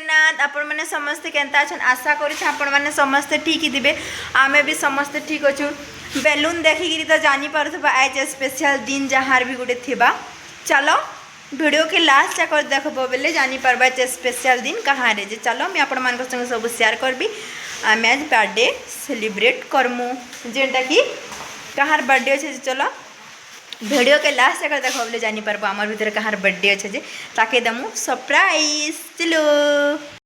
जगन्नाथ आपण मैंने समस्ते केंता अछन आशा करी आपण मैंने समस्ते ठीक ही दिबे आमे भी समस्ते ठीक अच्छु बेलून देखिकी तो जानी पारुथबा आज स्पेशल दिन जहाँ भी गोटे थिबा चलो वीडियो के लास्ट तक देखबो बेले जानी पारबा जे स्पेशल दिन कहाँ रे जे चलो मैं आपण मान संग सब शेयर करबी आमे आज बर्थडे सेलिब्रेट करमु जेंटा कि कहार बर्थडे अच्छे चलो वीडियो के लास्ट तक देखो बोले जानी पारबो आमर भीतर कहार बर्थडे अच्छे जे ताके दमु सरप्राइज चलो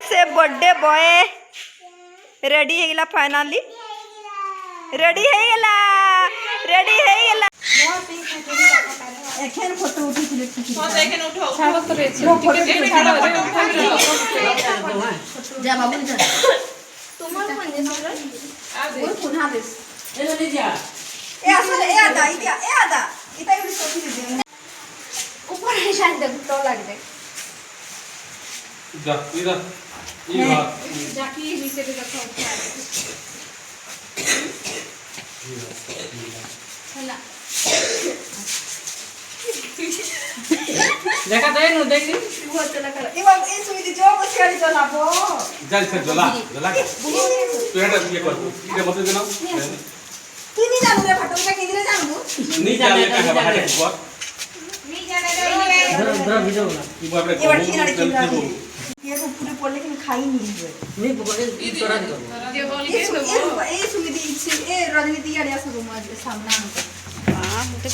से बर्थडे बॉय रेडी हे गेला फाइनली रेडी हे गेला एखन फोटो उठिले ठीक है एखन उठाओ छाड़ो तो रे छाड़ो जा बाबू जा तुम्हार फोन दे सर वो फोन हां दे ए ले जा ए असले ए आदा इता एवढी सोपी दे ऊपर हे शांत तो लाग दे जा इधर ये बात जाकी नीचे पे रखा चला देखा दे नु देख ली वो चला कर ए बाबू ए सुई दे जो बस गाड़ी चला बो चल चल जला तू हेड ये कर ये मत देना तू नहीं जानू रे फटो में किधर जानू नहीं जाने का है बाहर बहुत नहीं जाने रे इधर वीडियो ना ये बाप रे ये बड़ी लड़की है ये को पूरे पढ़ लेकिन खाई नहीं हुए नहीं बोले तोरा दो ये बोल के ए सुमिति ए राजनीति आड़िया सब मार सामने हमको हां मुझे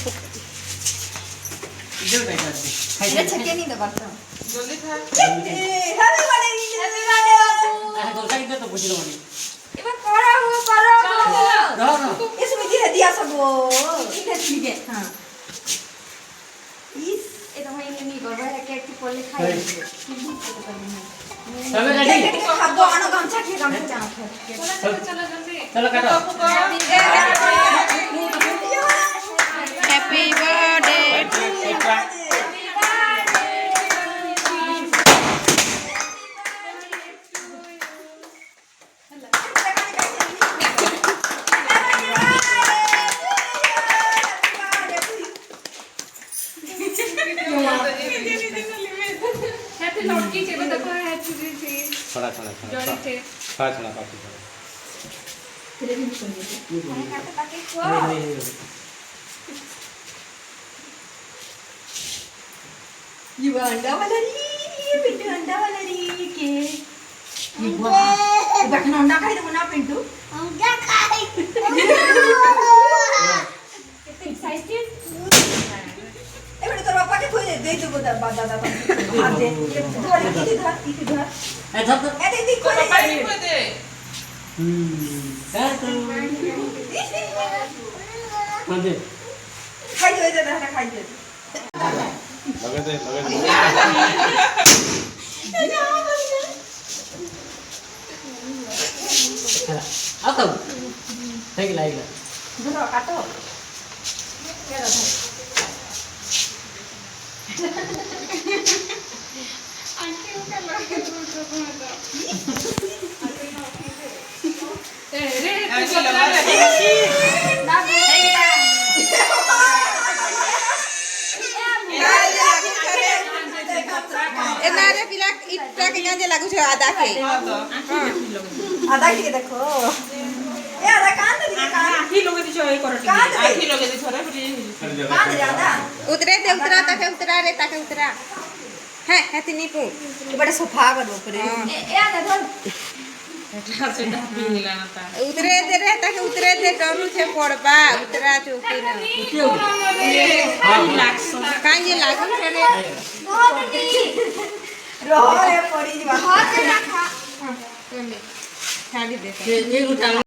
इधर बैठा खाई ये छके नहीं दबाता जल्दी खा हैप्पी बर्थडे आ तो साइड तो पूछ लो मनी एबे करो रहो ये सुमिति है दिया सब इधर ठीक है हां इस ए तो मैं नहीं करबा केक की पले खाई चलो रेडी खादो आनो गमछा के गमछा चलो चलो काटो हैप्पी बर्थडे हैप्पी लड़की के देखो हैप्पी थी छोड़ा जोड़ी थे छोड़ा काफी तेरे भी सुन ले काटे ताके को ये अंडा वाला री पिंटू अंडा वाला री के ये वाह बैठना अंडा खाई दो ना पिंटू अंडा खाई कितने एक्साइटेड ए बेटा तो पापा के खोई दे दो दादा हाथ दे धर इधर ए धर ए दे खोई पापा को दे हाँ दे खाई दो इधर खाई दो लगे दे आ तो ठीक लागला धरो काटो क्या रहा आंटी का लगे रे ऐसे लगा रे ना ए नारे पिला इटा के गांजे लागू छ आधा के आधा के देखो ए आधा कान दे कान आखी लोगे दिछो ए करटी आखी लोगे दिछो रे बेटी कान दे आधा उतरे दे उतरा ताके उतरा रे ताके उतरा है हती नी पू बड़े सोफा कर ऊपर ए आधा धर उतरे दे रे ताके उतरे दे डरू छे पड़बा उतरा चौकी ना कांजे लागू छ रे रहो रे पड़ी जी हाथ रखा छाड़ी दे ये गुटा